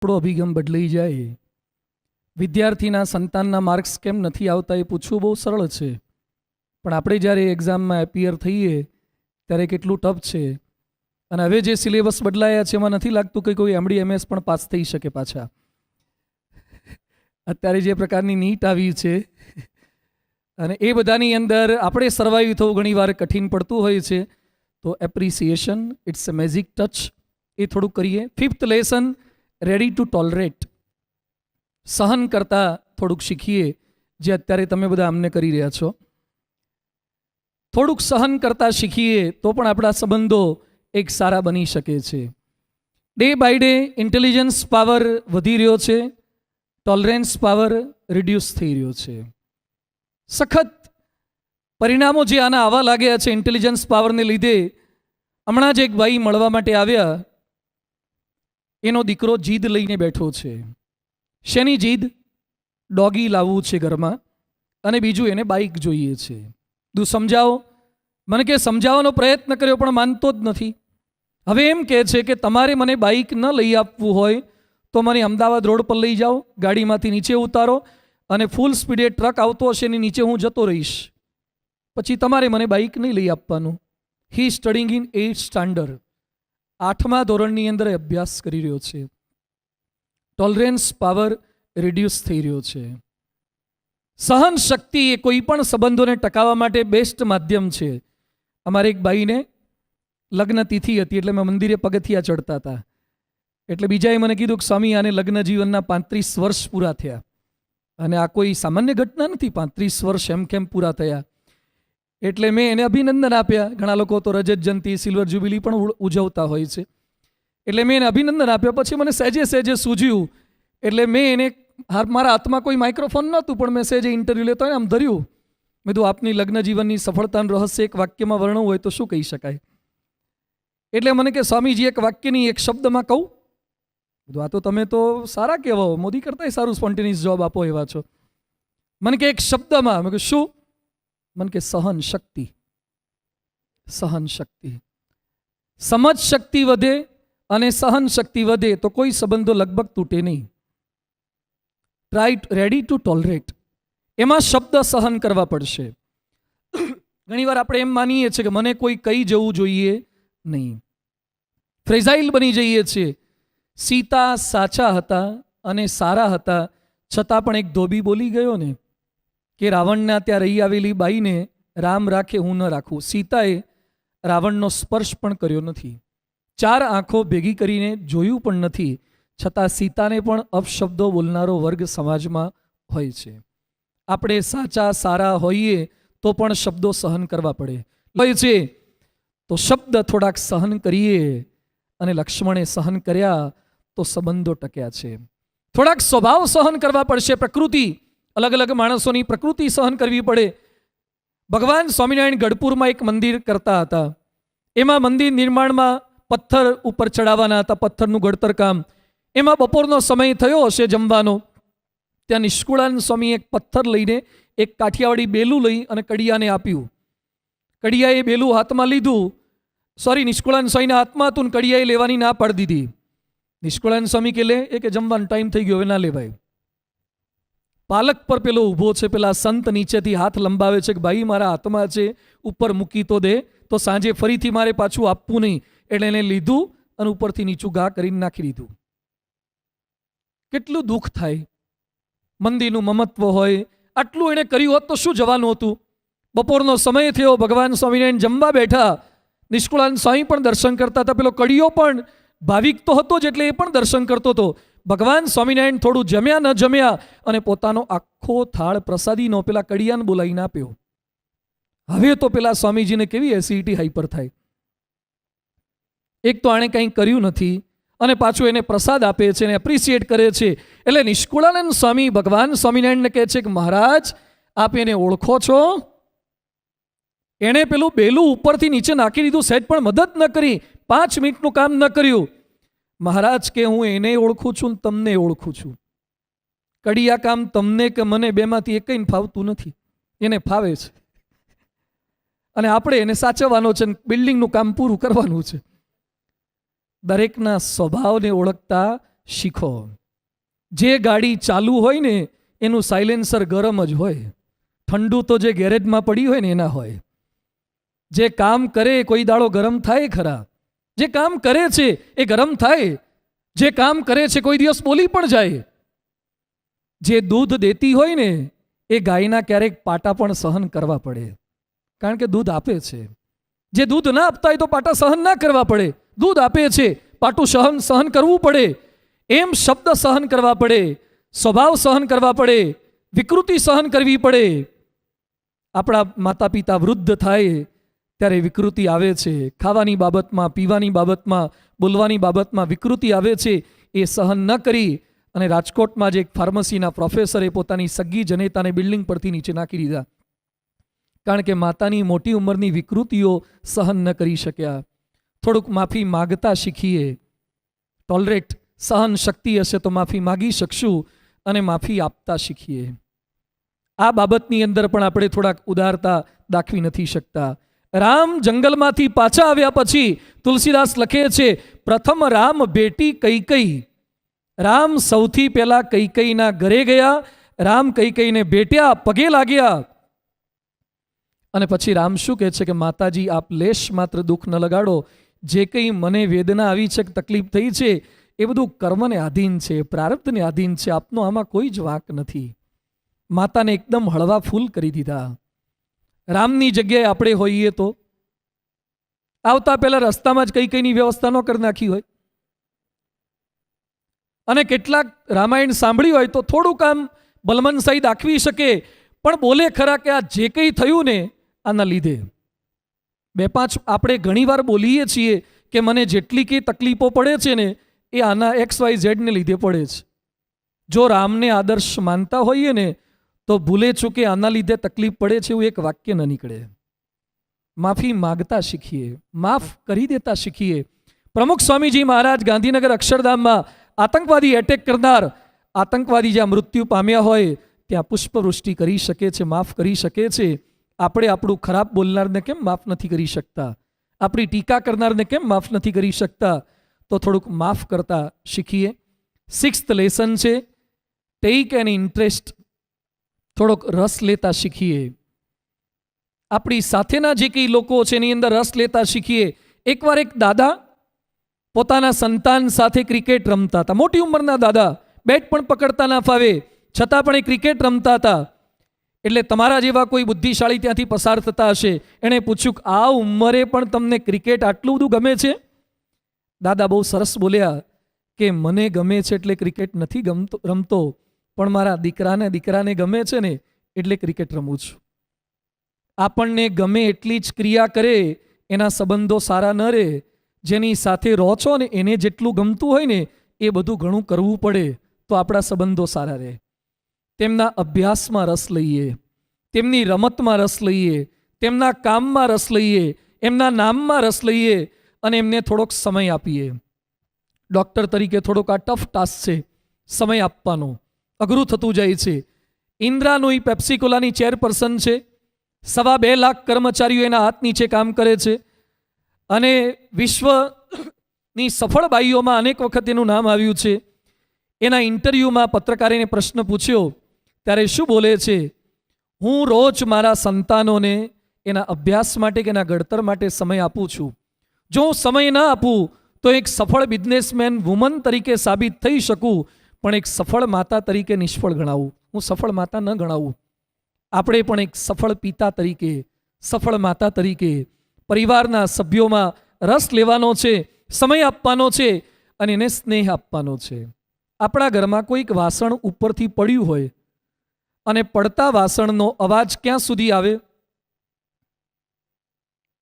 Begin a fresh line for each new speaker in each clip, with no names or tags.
આપણો અભિગમ બદલાઈ જાય. વિદ્યાર્થીના સંતાનના માર્ક્સ કેમ નથી આવતા એ પૂછવું બહુ સરળ છે, પણ આપણે જ્યારે એક્ઝામમાં એપિયર થઈએ ત્યારે કેટલું ટફ છે. અને હવે જે સિલેબસ બદલાયા છે એમાં નથી લાગતું કે કોઈ MD MS પણ પાસ થઈ શકે પાછા. અત્યારે જે પ્રકારની નીટ આવી છે અને એ બધાની અંદર આપણે સર્વાઈવ થવું ઘણીવાર કઠિન પડતું હોય છે. તો appreciation, it's a magic touch, એ થોડુંક કરીએ. 5th lesson, ready to tolerate. સહન કરતા થોડુંક શીખીએ, જે અત્યારે તમે બધા અમને કરી રહ્યા છો. થોડુંક સહન કરતા શીખીએ તો પણ આપણા સંબંધો એક સારા બની શકે છે. Day by day intelligence power વધી રહ્યો છે, ટોલરન્સ પાવર રિડ્યુસ થઈ રહ્યો છે. સખત પરિણામો જે આના આવા લાગ્યા છે ઇન્ટેલિજન્સ પાવરને લીધે. હમણાં જ એક ભાઈ મળવા માટે આવ્યા, એનો દીકરો જીદ લઈને બેઠો છે. શેની જીદ? ડોગી લાવવું છે ઘરમાં, અને બીજું એને બાઇક જોઈએ છે. તું સમજાવો. મને કે સમજાવવાનો પ્રયત્ન કર્યો પણ માનતો જ નથી. હવે એમ કહે છે કે તમારે મને બાઇક ન લઈ આપવું હોય તો મને અમદાવાદ રોડ પર લઈ જાઓ, ગાડીમાંથી નીચે ઉતારો અને ફૂલ સ્પીડે ટ્રક આવતો હશે એની નીચે હું જતો રહીશ, પછી તમારે મને બાઇક નહીં લઈ આપવાનું. હી સ્ટડિંગ ઇન 8th સ્ટાન્ડર્ડ, 8મા ધોરણની અંદર અભ્યાસ કરી રહ્યો છે. ટોલરન્સ પાવર રિડ્યુસ થઈ રહ્યો છે. સહન શક્તિ એ કોઈ પણ સંબંધોને ટકાવવા માટે બેસ્ટ માધ્યમ છે. અમારે એક ભાઈને લગ્ન તિથિ હતી, એટલે મેં મંદિરે પગથિયા ચડતા હતા. એટલે બીજાએ મને કીધું કે સ્વામી આને લગ્ન જીવનના 35 વર્ષ પૂરા થયા. અને આ કોઈ સામાન્ય ઘટના નથી, 35 વર્ષ એમ કેમ પૂરા થયા. એટલે મેં એને અભિનંદન આપ્યા. ઘણા લોકો તો રજત જયંતિ, સિલ્વર જ્યુબિલી પણ ઉજવતા હોય છે. એટલે મેં એને અભિનંદન આપ્યા. પછી મને સહેજે સૂઝ્યું, એટલે મેં એને, મારા હાથમાં કોઈ માઇક્રોફોન નહોતું, પણ મેં સહેજે ઇન્ટરવ્યૂ લેતો હોય આમ ધર્યું. મેં કીધું આપની લગ્ન જીવનની સફળતાનું રહસ્ય એક વાક્યમાં વર્ણવું હોય તો શું કહી શકાય? એટલે મને કે સ્વામીજી એક વાક્યની એક શબ્દમાં કહું. આ તો તમે તો સારા કહેવાઓ, મોદી કરતાંય સારું સ્પોન્ટેનિયસ જવાબ આપો એવા છો. મને કે એક શબ્દમાં. મેં કહ્યું શું? મને કે સહન શક્તિ. સહન શક્તિ. સમજ શક્તિ વધે અને સહન શક્તિ વધે તો કોઈ સંબંધો લગભગ તૂટે નહીં. રેડી ટુ ટોલરેટ, એમાં શબ્દ સહન કરવા પડશે. ઘણીવાર આપણે એમ માનીએ છીએ કે મને કોઈ કહી જવું જોઈએ નહીં. ફ્રેઝાઇલ બની જઈએ છીએ. સીતા સાચા હતા અને સારા હતા, છતાં પણ એક ધોબી બોલી ગયો ને કે રાવણના ત્યાં રહી આવેલી બાઈને રામ રાખે હું ન રાખું. સીતાએ રાવણનો સ્પર્શ પણ કર્યો નથી, 4 આંખો ભેગી કરીને જોયું પણ નથી, છતાં સીતાને પણ અપશબ્દો બોલનારો વર્ગ સમાજમાં હોય છે. આપણે સાચા સારા હોઈએ તો પણ શબ્દો સહન કરવા પડે હોય છે. તો શબ્દ થોડાક સહન કરીએ, અને લક્ષ્મણે સહન કર્યા તો સંબંધો ટક્યા છે. થોડાક સ્વભાવ સહન કરવા પડશે. પ્રકૃતિ, અલગ અલગ માણસોની પ્રકૃતિ સહન કરવી પડે. ભગવાન સ્વામિનારાયણ ગઢપુરમાં એક મંદિર કરતા હતા. એમાં મંદિર નિર્માણમાં પથ્થર ઉપર ચડાવવાના હતા, પથ્થરનું ઘડતર કામ. એમાં બપોરનો સમય થયો હશે જમવાનો. ત્યાં નિષ્કુળાનંદ સ્વામી એક પથ્થર લઈને, એક કાઠિયાવાડી બેલું લઈ અને કડિયાને આપ્યું. કડિયાએ બેલું હાથમાં લીધું. નિષ્કુળાનંદ સ્વામીના હાથમાં હતું ને કડિયાએ લેવાની ના પાડી દીધી. નિષ્કુળાનંદ સ્વામી કે લે, એ કે જમવાનો ટાઈમ થઈ ગયો, હવે ના લેવાય. પાલક પર પેલો ઊભો છે, પેલા સંત નીચેથી હાથ લંબાવે છે કે ભાઈ મારા હાથમાં છે, ઉપર મૂકી તો દે, તો સાંજે ફરીથી મારે પાછું આપવું નહીં. એટલે એને લીધું અને ઉપરથી નીચું ઘા કરીને નાખી દીધું. કેટલું દુઃખ થાય. મંદિરનું મમત્વ હોય, આટલું એણે કર્યું હોત તો શું જવાનું હતું? બપોરનો સમય થયો, ભગવાન સ્વામિનારાયણ જમવા બેઠા. નિષ્કુળાનંદ સ્વામી પણ દર્શન કરતા હતા. પેલો કડિયો પણ ભાવિક તો હતો જ, એટલે એ પણ દર્શન કરતો હતો. ભગવાન સ્વામિનારાયણ થોડું જમ્યા ન જમ્યા અને પોતાનો આખો થાળ પ્રસાદીનો પેલા કડિયાને બોલાવીને આપ્યો. હવે તો પેલા સ્વામીજીને કેવી એસિડિટી હાઈપર થાય. એક તો આણે કંઈ કર્યું નથી અને પાછું એને પ્રસાદ આપે છે અને એપ્રિશિએટ કરે છે. એટલે નિષ્કુળાનંદ સ્વામી ભગવાન સ્વામિનારાયણને કહે છે કે મહારાજ આપ એને ઓળખો છો? એણે પેલું બેલું ઉપરથી નીચે નાખી દીધું, સહેજ પણ મદદ ન કરી, 5 મિનિટનું કામ ન કર્યું. મહારાજ કે હું એને ઓળખું છું, તમને ઓળખું છું. કડિયા કામ તમને કે મને બેમાંથી એકઈને ફાવતું નથી, એને ફાવે છે. અને આપણે એને સાચવવાનો છે, બિલ્ડિંગનું કામ પૂરું કરવાનું છે. દરેકના સ્વભાવને ઓળખતા શીખો. જે ગાડી ચાલુ હોય ને એનું સાયલેન્સર ગરમ જ હોય, ઠંડુ તો જે ગેરેજમાં પડી હોય ને એના હોય. જે કામ કરે કોઈ દાડો ગરમ થાય ખરા? જે કામ કરે છે એ ગરમ થાય. જે કામ કરે છે કોઈ દિવસ બોલી પણ જાય. જે દૂધ દેતી હોય ને એ ગાયના ક્યારેક પાટા પણ સહન કરવા પડે, કારણ કે દૂધ આપે છે. જે દૂધ ના આપતા હોય તો પાટા સહન ના કરવા પડે. દૂધ આપે છે, પાટું સહન કરવું પડે. એમ શબ્દ સહન કરવા પડે, સ્વભાવ સહન કરવા પડે, વિકૃતિ સહન કરવી પડે. આપણા માતા પિતા વૃદ્ધ થાય ત્યારે વિકૃતિ આવે છે. ખાવાની બાબતમાં, પીવાની બાબતમાં, બોલવાની બાબતમાં વિકૃતિ આવે છે. એ સહન ન કરી અને રાજકોટમાં જે એક ફાર્મસીના પ્રોફેસરે પોતાની સગી જનેતાને બિલ્ડિંગ પરથી નીચે નાખી દીધા, કારણ કે માતાની મોટી ઉંમરની વિકૃતિઓ સહન ન કરી શક્યા. થોડુંક માફી માગતા શીખીએ. ટોલરેટ, સહન શક્તિ હશે તો માફી માગી શકશું અને માફી આપતા શીખીએ. આ બાબતની અંદર પણ આપણે થોડાક ઉદારતા દાખવી નથી શકતા. રામ જંગલમાંથી પાછા આવ્યા પછી તુલસીદાસ લખે છે, પ્રથમ રામ બેટી કૈકેયી. રામ સૌથી પહેલા કૈકેયીના ઘરે ગયા. રામ કૈકેયીને ભેટ્યા, પગે લાગ્યા. અને પછી રામ શું કહે છે કે માતાજી, આપ લેશ માત્ર દુઃખ ન લગાડો. જે કંઈ મને વેદના આવી છે, તકલીફ થઈ છે, એ બધું કર્મને આધીન છે, પ્રારબ્ધને આધીન છે. આપનો આમાં કોઈ જ વાંક નથી. માતાને એકદમ હળવા ફૂલ કરી દીધા. રામની જગ્યાએ આપણે હોઈએ તો આવતા પહેલા રસ્તામાં જ કઈની વ્યવસ્થા ન કરી નાખી હોય. અને કેટલાક રામાયણ સાંભળ્યું હોય તો થોડુંક આમ બલમનસાઈ દાખવી શકે, પણ બોલે ખરા કે આ જે કંઈ થયું ને આના લીધે. બે પાંચ આપણે ઘણીવાર બોલીએ છીએ કે મને જેટલી કંઈ તકલીફો પડે છે ને એ આના XYZ ને લીધે પડે છે. જો રામને આદર્શ માનતા હોઈએ ને તો ભૂલે ચૂકે આના લીધે તકલીફ પડે છે એવું એક વાક્ય ન નીકળે. માફી માગતા શીખીએ, માફ કરી દેતા શીખીએ. પ્રમુખ સ્વામીજી મહારાજ ગાંધીનગર અક્ષરધામમાં આતંકવાદી એટેક કરનાર, આતંકવાદી જ્યાં મૃત્યુ પામ્યા હોય ત્યાં પુષ્પવૃષ્ટિ કરી શકે છે, માફ કરી શકે છે. આપણે આપણું ખરાબ બોલનારને કેમ માફ નથી કરી શકતા? આપણી ટીકા કરનારને કેમ માફ નથી કરી શકતા? તો થોડુંક માફ કરતા શીખીએ. 6th લેસન છે, ટેક એન ઇન્ટરેસ્ટ. થોડોક રસ લેતા શીખીએ. આપણી સાથેના જે કંઈ લોકો છે એની અંદર રસ લેતા શીખીએ. એકવાર એક દાદા પોતાના સંતાન સાથે ક્રિકેટ રમતા હતા. મોટી ઉંમરના દાદા, બેટ પણ પકડતા ના ફાવે, છતાં પણ એ ક્રિકેટ રમતા હતા. એટલે તમારા જેવા કોઈ બુદ્ધિશાળી ત્યાંથી પસાર થતા હશે. એણે પૂછ્યું, આ ઉંમરે પણ તમને ક્રિકેટ આટલું બધું ગમે છે? દાદા બહુ સરસ બોલ્યા કે મને ગમે છે એટલે ક્રિકેટ નથી રમતો, પણ મારા દીકરાને ગમે છે ને એટલે ક્રિકેટ રમું છું. આપણને ગમે એટલી જ ક્રિયા કરે એના સંબંધો સારા ન રહે. જેની સાથે રહો છો ને એને જેટલું ગમતું હોય ને એ બધું ઘણું કરવું પડે તો આપણા સંબંધો સારા રહે. તેમના અભ્યાસમાં રસ લઈએ, તેમની રમતમાં રસ લઈએ, તેમના કામમાં રસ લઈએ, એમના નામમાં રસ લઈએ અને એમને થોડોક સમય આપીએ. ડૉક્ટર તરીકે થોડોક આ ટફ ટાસ્ક છે, સમય આપવાનો. અઘરું થતું જાય છે. ઇન્દ્રા નોઈ પેપ્સિકોલાની ચેરપર્સન છે. 2.25 લાખ કર્મચારીઓ એના હાથ નીચે કામ કરે છે અને વિશ્વની સફળ બાઈઓમાં અનેક વખત એનું નામ આવ્યું છે. એના ઇન્ટરવ્યૂમાં પત્રકારે પ્રશ્ન પૂછ્યો ત્યારે શું બોલે છે? હું રોજ મારા સંતાનોને એના અભ્યાસ માટે કે એના ઘડતર માટે સમય આપું છું. જો હું સમય ના આપું તો એક સફળ બિઝનેસમેન વુમન તરીકે સાબિત થઈ શકું, પણ એક સફળ માતા તરીકે નિષ્ફળ ગણાવું. હું સફળ માતા ન ગણાવું. આપણે પણ એક સફળ પિતા તરીકે, સફળ માતા તરીકે પરિવારના સભ્યોમાં રસ લેવાનો છે, સમય આપવાનો છે અને એને સ્નેહ આપવાનો છે. આપણા ઘરમાં કોઈક વાસણ ઉપરથી પડ્યું હોય અને પડતા વાસણનો અવાજ ક્યાં સુધી આવે?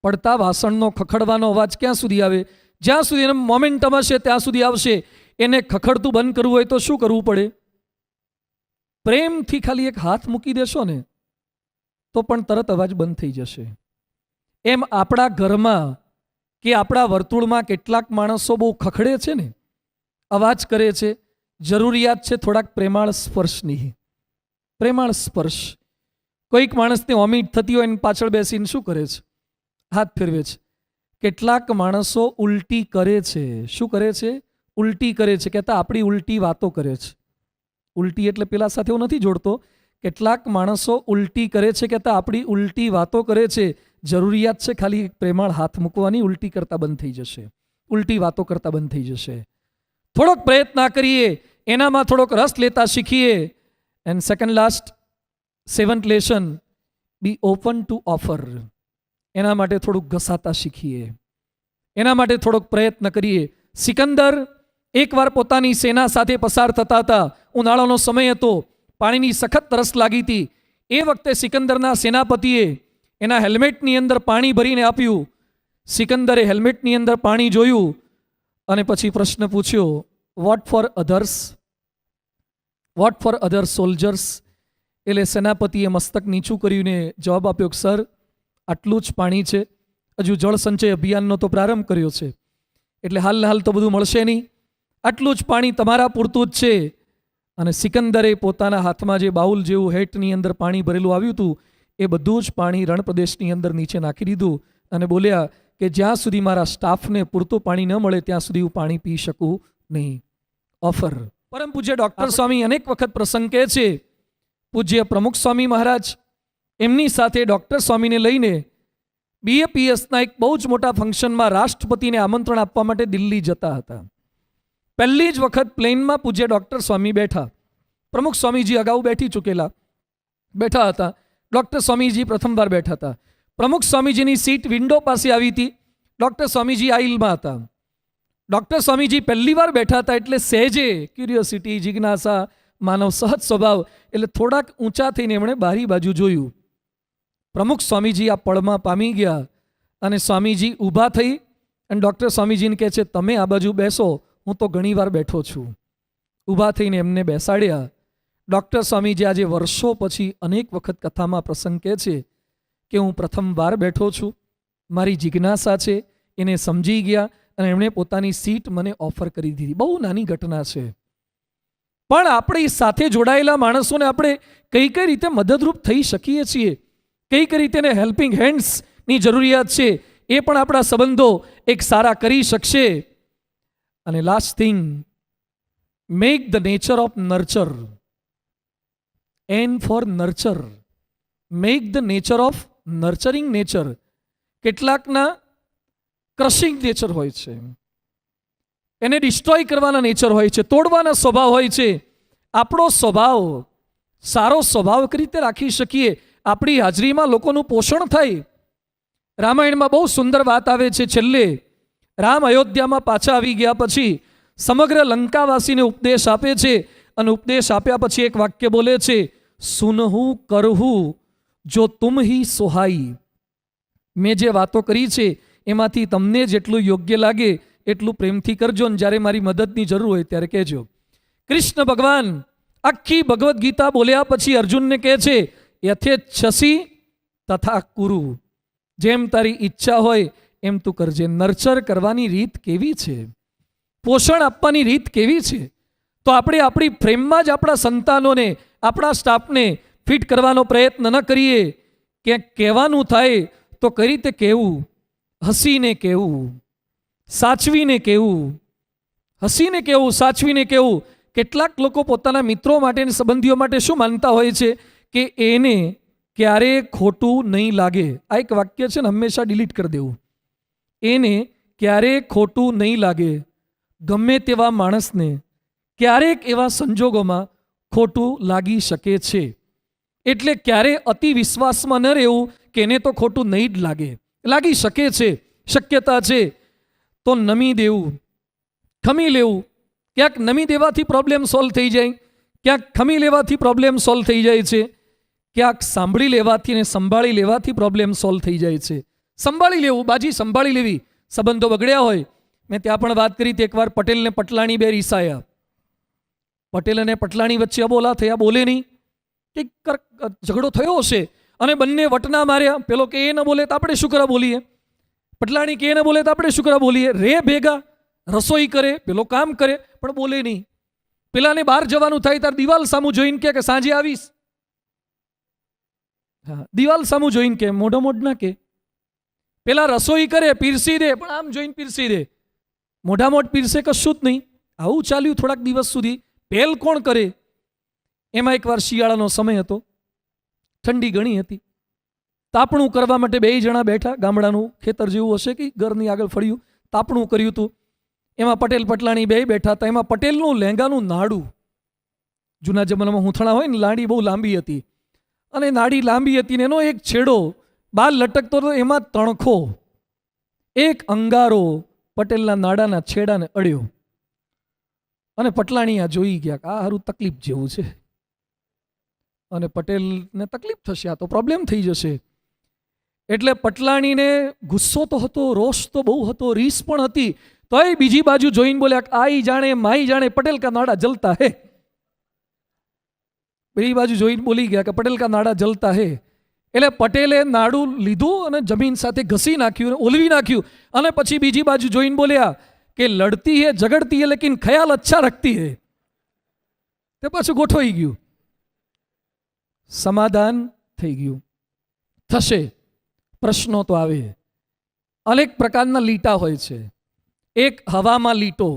પડતા વાસણનો ખખડવાનો અવાજ ક્યાં સુધી આવે? જ્યાં સુધી એનો મોમેન્ટમ હશે ત્યાં સુધી આવશે. એને ખખડતું બંધ કરવું હોય તો શું કરવું પડે? પ્રેમથી ખાલી એક હાથ મૂકી દેશો ને તો પણ તરત અવાજ બંધ થઈ જશે. એમ આપણા ઘરમાં કે આપણા વર્તુળમાં કેટલાક માણસો બહુ ખખડે છે ને, અવાજ કરે છે. જરૂરિયાત છે થોડાક પ્રેમાળ સ્પર્શની. પ્રેમાળ સ્પર્શ. કોઈક માણસને વોમિટ થતી હોય ને પાછળ બેસીને શું કરે છે? હાથ ફેરવે છે. કેટલાક માણસો ઉલટી કરે છે. શું કરે છે? ઉલટી કરે છે, કહેતા આપણી ઉલટી વાતો કરે છે. ઉલટી એટલે પેલા સાથે હું નથી જોડતો, કેટલાક માણસો ઉલટી કરે છે, કહેતા આપણી ઉલટી વાતો કરે છે. જરૂરિયાત છે ખાલી એક પ્રેમાળ હાથ મૂકવાની, ઉલટી કરતા બંધ થઈ જશે, ઉલટી વાતો કરતા બંધ થઈ જશે. થોડોક પ્રયત્ન કરીએ, એનામાં થોડોક રસ લેતા શીખીએ. And second last 7th lesson, be open to offer. એના માટે થોડુંક ઘસાતા શીખીએ, એના માટે થોડોક પ્રયત્ન કરીએ. સિકંદર એકવાર પોતાની સેના સાથે પસાર થતા હતા. ઉનાળાનો સમય હતો, પાણીની સખત તરસ લાગી હતી. એ વખતે સિકંદરના સેનાપતિએ એના હેલ્મેટની અંદર પાણી ભરીને આપ્યું. સિકંદરે હેલ્મેટની અંદર પાણી જોયું અને પછી પ્રશ્ન પૂછ્યો, what for others, what for other soldiers. એટલે સેનાપતિએ મસ્તક નીચું કર્યું જવાબ આપ્યો, સર આટલું જ પાણી છે, હજુ જળ સંચય અભિયાનનો તો પ્રારંભ કર્યો છે, એટલે હાલ તો બધું મળશે નહીં, આટલું જ પાણી તમારા પૂરતું જ છે. અને સિકંદરે પોતાના હાથમાં જે બાઉલ જેવું હેટની અંદર પાણી ભરેલું આવ્યું હતું, એ બધું જ પાણી રણપ્રદેશની અંદર નીચે નાખી દીધું અને બોલ્યા કે જ્યાં સુધી મારા સ્ટાફને પૂરતું પાણી ન મળે ત્યાં સુધી હું પાણી પી શકું નહીં. ઓફર. પરમ પૂજ્ય ડૉક્ટર સ્વામી અનેક વખત પ્રસંગ કહે છે, પૂજ્ય પ્રમુખ સ્વામી મહારાજ એમની સાથે ડૉક્ટર સ્વામીને લઈને BAPSના એક બહુ જ મોટા ફંક્શનમાં રાષ્ટ્રપતિને આમંત્રણ આપવા માટે દિલ્હી જતા હતા. પહેલી જ વખત પ્લેનમાં પૂજ્ય ડૉક્ટર સ્વામી બેઠા. પ્રમુખ સ્વામીજી અગાઉ બેઠા હતા. ડૉક્ટર સ્વામીજી પ્રથમવાર બેઠા હતા. પ્રમુખ સ્વામીજીની સીટ વિન્ડો પાસે આવી હતી, ડૉક્ટર સ્વામીજી આઈલમાં હતા. ડૉક્ટર સ્વામીજી પહેલી વાર બેઠા હતા એટલે સહેજે ક્યુરિયોસિટી, જિજ્ઞાસા, માનવ સહજ સ્વભાવ એટલે થોડાક ઊંચા થઈને એમણે બારી બાજુ જોયું. પ્રમુખ સ્વામીજી આ પળમાં પામી ગયા અને સ્વામીજી ઊભા થઈ અને ડૉક્ટર સ્વામીજીને કહે છે, તમે આ બાજુ બેસો, હું તો ઘણીવાર બેઠો છું. ઊભા થઈને એમને બેસાડ્યા. ડૉક્ટર સ્વામીજી આજે વર્ષો પછી અનેક વખત કથામાં પ્રસંગ કહે છે કે હું પ્રથમવાર બેઠો છું, મારી જિજ્ઞાસા છે એને સમજી ગયા અને એમણે પોતાની સીટ મને ઓફર કરી દીધી. બહુ નાની ઘટના છે, પણ આપણી સાથે જોડાયેલા માણસોને આપણે કઈ કઈ રીતે મદદરૂપ થઈ શકીએ છીએ, કઈ કઈ રીતે એને હેલ્પિંગ હેન્ડ્સની જરૂરિયાત છે, એ પણ આપણા સંબંધો એક સારા કરી શકશે. અને last thing, make the nature of nurture and for nurture. Make the nature of nurturing nature. કેટલાકના ક્રશિંગ નેચર હોય છે, એને ડિસ્ટ્રોય કરવાના નેચર હોય છે, તોડવાના સ્વભાવ હોય છે. આપણો સ્વભાવ સારો સ્વભાવ કઈ રીતે રાખી શકીએ, આપણી હાજરીમાં લોકોનું પોષણ થાય. રામાયણમાં બહુ સુંદર વાત આવે છે. છેલ્લે રામ અયોધ્યામાં પાછા આવી ગયા પછી સમગ્ર લંકાવાસીને ઉપદેશ આપે છે અને ઉપદેશ આપ્યા પછી એક વાક્ય બોલે છે, સુનહુ કરહુ જો તુમ હી સોહાઈ. મેં જે વાતો કરી છે એમાંથી તમને જેટલું યોગ્ય લાગે એટલું પ્રેમથી કરજો ને જ્યારે મારી મદદની જરૂર હોય ત્યારે કહેજો. કૃષ્ણ ભગવાન આખી ભગવદ્ ગીતા બોલ્યા પછી અર્જુનને કહે છે, યથેચ્છસી તથા કુરુ. જેમ તારી ઈચ્છા હોય એમ તું કરજે. નર્ચર કરવાની રીત કેવી છે, પોષણ આપવાની રીત કેવી છે, તો આપણે આપણી પ્રેમમાં જ આપણા સંતાનોને, આપણા સ્ટાફને ફિટ કરવાનો પ્રયત્ન ન કરીએ. ક્યાંક કહેવાનું થાય તો કઈ રીતે કહેવું, હસીને કહેવું, સાચવીને કહેવું, હસીને કહેવું, સાચવીને કહેવું. કેટલાક લોકો પોતાના મિત્રો માટે અને સંબંધીઓ માટે શું માનતા હોય છે કે એને ક્યારેય ખોટું નહીં લાગે. આ એક વાક્ય છે ને, હંમેશા ડિલીટ કરી દેવું. એને ક્યારેય ખોટું નહીં લાગે. ગમે તેવા માણસને ક્યારેક એવા સંજોગોમાં ખોટું લાગી શકે છે, એટલે ક્યારેય અતિ વિશ્વાસમાં ન રહેવું કે એને તો ખોટું નહીં જ લાગે. લાગી શકે છે, શક્યતા છે, તો નમી દેવું, ખમી લેવું. ક્યાંક નમી દેવાથી પ્રોબ્લેમ સોલ્વ થઈ જાય, ક્યાંક ખમી લેવાથી પ્રોબ્લેમ સોલ્વ થઈ જાય છે, ક્યાંક સાંભળી લેવાથી અને સંભાળી લેવાથી પ્રોબ્લેમ સોલ્વ થઈ જાય છે. સંભાળી લેવું, બાજી સંભાળી લેવી. સંબંધો બગડ્યા હોય, મેં ત્યાં પણ વાત કરી હતી, એકવાર પટેલને પટલાણી બે રીસાયા. પટેલ અને પટલાણી વચ્ચે અબોલા થયા, બોલે નહીં, કંઈક ઝઘડો થયો હશે અને બંને વટના માર્યા. પેલો કે એ ન બોલે તો આપણે શું કરવા બોલીએ, પટલાણી કે એ ન બોલે તો આપણે શું કરવા બોલીએ. રે ભેગા રસોઈ કરે, પેલો કામ કરે પણ બોલે નહીં. પેલાને બહાર જવાનું થાય ત્યારે દિવાલ સામું જોઈને કે સાંજે આવીશ. હા, દિવાલ સામું જોઈને કે, મોઢો મોઢ ના કે. પેલા રસોઈ કરે, પીરસી દે, પણ આમ જોઈને પીરસી દે, મોઢા મોઢ પીરસે કશું જ નહીં. આવું ચાલ્યું થોડાક દિવસ સુધી. પહેલ કોણ કરે? એમાં એકવાર શિયાળાનો સમય હતો, ઠંડી ઘણી હતી. તાપણું કરવા માટે 2 જણા બેઠા. ગામડાનું ખેતર જેવું હશે કે ઘરની આગળ ફળ્યું, તાપણું કર્યું હતું. એમાં પટેલ પટલાણી 2 બેઠા હતા. એમાં પટેલનું લેંગાનું નાડું, જૂના જમાનામાં હૂંથણા હોય ને, લાડી બહુ લાંબી હતી અને નાડી લાંબી હતી ને એનો એક છેડો બાલ લટકતો હતો. એમાં તણખો, એક અંગારો પટેલના નાડાના છેડાને અડ્યો અને પટલાણી આ જોઈ ગયા કે આ હારું તકલીફ જેવું છે અને પટેલને તકલીફ થશે, આ તો પ્રોબ્લેમ થઈ જશે. એટલે પટલાણીને ગુસ્સો તો હતો, રોષ તો બહુ હતો, રીસ પણ હતી. તોય બીજી બાજુ જોઈને બોલ્યા, આઈ જાણે માઈ જાણે પટેલ કા નાડા જલતા હે. બીજી બાજુ જોઈને બોલી ગયા કે પટેલ કા નાડા જલતા હે. એટલે પટેલે નાડું લીધું અને જમીન સાથે ઘસી નાખ્યું, ઓલવી નાખ્યું અને પછી બીજી બાજુ જોઈને બોલ્યા કે લડતી હે ઝગડતી હે લેકિન ખ્યાલ અચ્છા રખતી હે. તે પાછું ગોઠવાઈ ગયું, સમાધાન થઈ ગયું. થશે, પ્રશ્નો તો આવે. અનેક પ્રકારના લીટા હોય છે. એક હવામાં લીટો,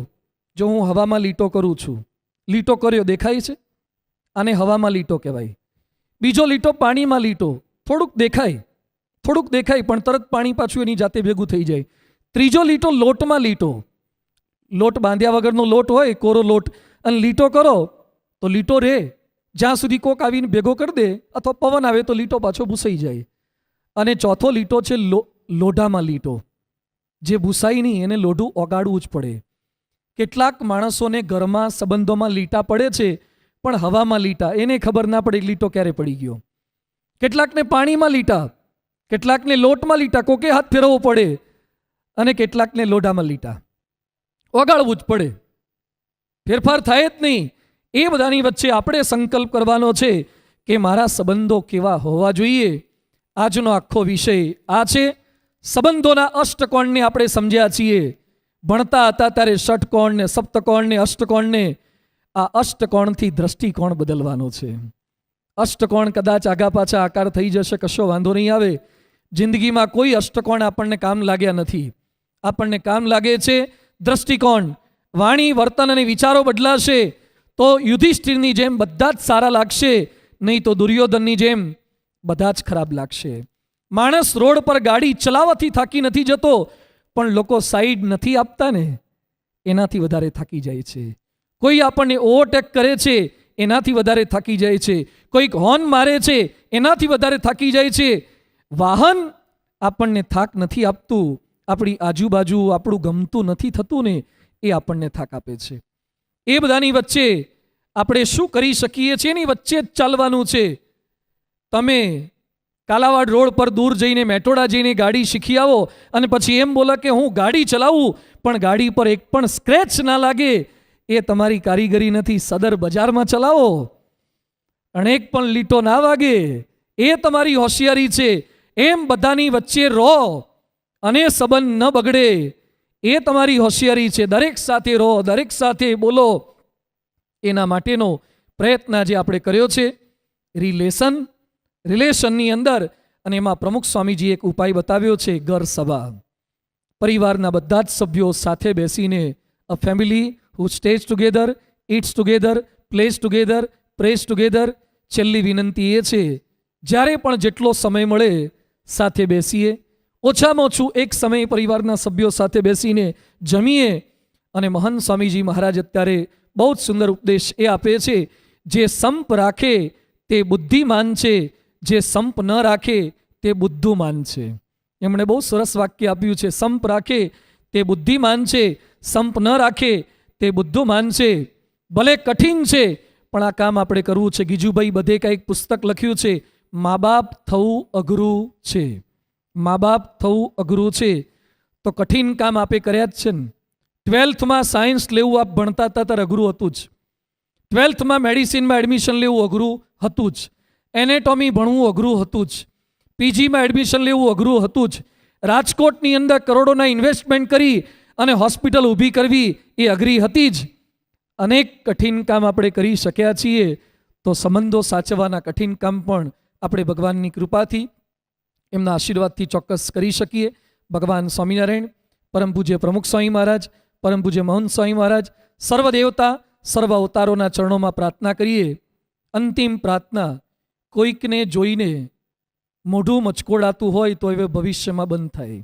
જો હું હવામાં લીટો કરું છું, લીટો કર્યો દેખાય છે, આને હવામાં લીટો કહેવાય. બીજો લીટો પાણીમાં લીટો, થોડુંક દેખાય પણ તરત પાણી પાછું એની જાતે ભેગું થઈ જાય. ત્રીજો લીટો લોટમાં લીટો, લોટ બાંધ્યા વગરનો લોટ હોય, કોરો લોટ, અને લીટો કરો તો લીટો રહે જ્યાં સુધી કોક આવીને ભેગો કરી દે અથવા પવન આવે તો લીટો પાછો ભૂસાઈ જાય. અને ચોથો લીટો છે લોઢામાં લીટો, જે ભૂસાઈ નહીં એને લોઢું ઓગાળવું જ પડે. કેટલાક માણસોને ઘરમાં સંબંધોમાં લીટા પડે છે પણ હવામાં લીટા, એને ખબર ના પડે લીટો ક્યારે પડી ગયો. કેટલાકને પાણીમાં લીટા, કેટલાકને લોટમાં લીટા, કોકે હાથ ફેરવવો પડે, અને કેટલાકને લોઢામાં લીટા, ઓગાળવું જ પડે, ફેરફાર થાય જ નહીં. એ બધાની વચ્ચે આપણે સંકલ્પ કરવાનો છે કે મારા સંબંધો કેવા હોવા જોઈએ. આજનો આખો વિષય આ છે. સંબંધોના અષ્ટકોણને આપણે સમજ્યા છીએ. ભણતા હતા ત્યારે ષટકોણ ને સપ્તકોણ ને અષ્ટકોણને, આ અષ્ટકોણથી દ્રષ્ટિકોણ બદલવાનો છે. અષ્ટકોણ કદાચ આગા પાછા આકાર થઈ જશે, કશો વાંધો નહીં આવે. જિંદગીમાં કોઈ અષ્ટકોણ આપણને કામ લાગ્યા નથી. આપણને કામ લાગે છે દ્રષ્ટિકોણ. વાણી, વર્તન અને વિચારો બદલાશે તો યુધિષ્ઠિરની જેમ બધા જ સારા લાગશે, નહીં તો દુર્યોધનની જેમ બધા જ ખરાબ લાગશે. માણસ રોડ પર ગાડી ચલાવવાથી થાકી નથી જતો, પણ લોકો સાઈડ નથી આપતા ને એનાથી વધારે થાકી જાય છે. કોઈ આપણને ઓવરટેક કરે છે એનાથી વધારે થાકી જાય છે. કોઈક હોર્ન મારે છે એનાથી વધારે થાકી જાય છે. વાહન આપણને થાક નથી આપતું, આપણી આજુબાજુ આપણું ગમતું નથી થતું ને એ આપણને થાક આપે છે. એ બધાની વચ્ચે આપણે શું કરી શકીએ છીએ એની વચ્ચે જ ચાલવાનું છે. તમે કાલાવાડ રોડ પર દૂર જઈને મેટોડા જઈને ગાડી શીખી આવો અને પછી એમ બોલો કે હું ગાડી ચલાવું પણ ગાડી પર એક પણ સ્ક્રેચ ના લાગે, એ તમારી કારીગરી નથી. સદર બજારમાં ચલાવો અને એક પણ લીટો ના વાગે, એ તમારી હોશિયારી છે. એમ બધાની વચ્ચે રહો અને સંબંધ ન બગડે, એ તમારી હોશિયારી છે. દરેક સાથે રહો, દરેક સાથે બોલો, એના માટેનો પ્રયત્ન જે આપણે કર્યો છે. રિલેશનની અંદર, અને એમાં પ્રમુખ સ્વામીજી એક ઉપાય બતાવ્યો છે, ઘર સભા. પરિવારના બધા જ સભ્યો સાથે બેસીને, અ family who stays together, eats together, plays together, prays together. છેલ્લી વિનંતી એ છે જ્યારે પણ જેટલો સમય મળે સાથે બેસીએ, ઓછામાં ઓછું એક સમય પરિવારના સભ્યો સાથે બેસીને જમીએ. અને મહંત સ્વામીજી મહારાજ અત્યારે બહુ જ સુંદર ઉપદેશ એ આપે છે, જે સંપ રાખે તે બુદ્ધિમાન છે, જે સંપ ન રાખે તે બુદ્ધુમાન છે. એમણે બહુ સરસ વાક્ય આપ્યું છે, સંપ રાખે તે બુદ્ધિમાન છે, સંપ ન રાખે તે બુદ્ધુમાન છે. ભલે કઠિન છે પણ આ કામ આપણે કરવું છે. ગીજુભાઈ બધે કંઈક પુસ્તક લખ્યું છે, મા બાપ થવું અઘરું છે. મા બાપ થવું અઘરું છે તો કઠિન કામ આપે કર્યા જ છે ને. 12th સાયન્સ લેવું આપ ભણતા હતા ત્યારે અઘરું હતું જ. 12th મેડિસિનમાં એડમિશન લેવું અઘરું હતું જ. એનેટોમી ભણવું અઘરું હતું જ. પીજીમાં એડમિશન લેવું અઘરું હતું જ. રાજકોટની અંદર કરોડોના ઇન્વેસ્ટમેન્ટ કરી અને હોસ્પિટલ ઊભી કરવી એ અઘરી હતી જ. અનેક કઠિન કામ આપણે કરી શક્યા છીએ, તો સંબંધો સાચવવાના કઠિન કામ પણ આપણે ભગવાનની કૃપાથી, એમના આશીર્વાદથી ચોક્કસ કરી શકીએ. ભગવાન સ્વામિનારાયણ, પરમ પૂજ્ય પ્રમુખ સ્વામી મહારાજ, પરમ પૂજ્ય મહંત સ્વામી મહારાજ, સર્વ દેવતા સર્વ અવતારોના ચરણોમાં પ્રાર્થના કરીએ. અંતિમ પ્રાર્થના. કોઈકને જોઈને મોઢું મચકોડાતું હોય તો હવે ભવિષ્યમાં બંધ થાય.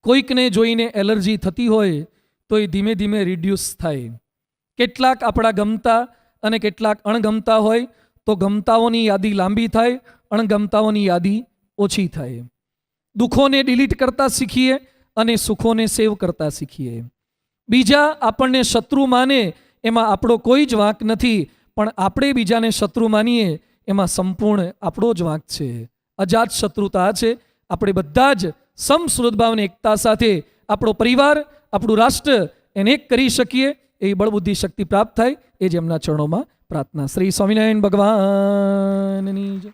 કોઈકને જોઈને એલર્જી થતી હોય તો એ ધીમે ધીમે રિડ્યુસ થાય. કેટલાક આપણા ગમતા અને કેટલાક અણગમતા હોય તો ગમતાઓની યાદી લાંબી થાય, અણગમતાઓની યાદી ઓછી થાય. દુઃખોને ડિલીટ કરતા શીખીએ અને સુખોને સેવ કરતા શીખીએ. બીજા આપણને શત્રુ માને એમાં આપણો કોઈ જ વાંક નથી, પણ આપણે બીજાને શત્રુ માનીએ એમાં સંપૂર્ણ આપણો જ વાંક છે. અજાત શત્રુતા છે. આપણે બધા જ સમસુહૃદભાવ અને એકતા સાથે આપણો પરિવાર, આપણું રાષ્ટ્ર એને એક કરી શકીએ એવી બળબુદ્ધિ શક્તિ પ્રાપ્ત થાય એ જ એમના ચરણોમાં પ્રાર્થના. શ્રી સ્વામિનારાયણ ભગવાનની જય.